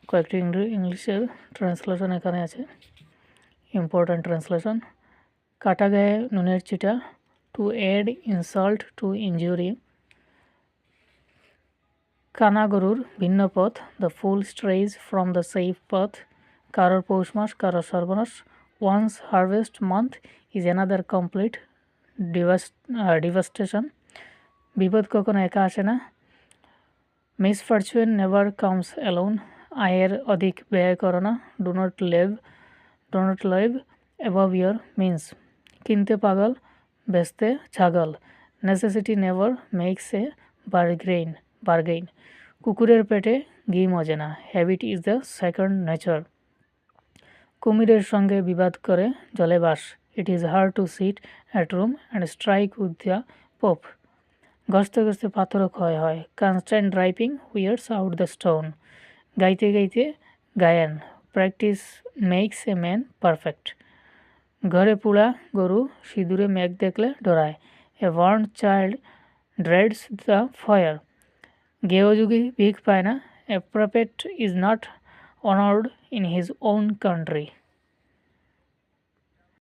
কয়েকটি ইংলিশের ট্রান্সলেশন এখানে আছে, ইম্পর্ট্যান্ট ট্রান্সলেশন। কাটা গায়ে নুনের চিটা, to add insult to injury. কানা গরুর ভিন্ন পথ, the fool strays from the safe path. কারোর পৌষ মাস, কারোর সর্বনাশ। One's harvest month is another complete devastation. বিপদ কখনো একা আসে না। Misfortune never comes alone. আয়ের অধিক ব্যয় করো না। Do not live above your means. কিনতে পাগল, বেচতে ছাগল। Necessity never makes a bargain. কুকুরের পেটে ঘি মজে না। Habit is the second nature. কুমিরের সঙ্গে বিবাদ করে জলে বাস। It is hard to sit at Rome and strike with the Pope. ঘষতে ঘষতে পাথরও ক্ষয় হয়। Constant dripping wears out the stone. গাইতে গাইতে গায়ান। Practice makes a man perfect. ঘরে পোড়া গরু সিঁদুরে মেঘ দেখলে ডরায়। A burnt child dreads the fire. গেহযুগী ভিক পায় না। A prophet is not honoured in his own country.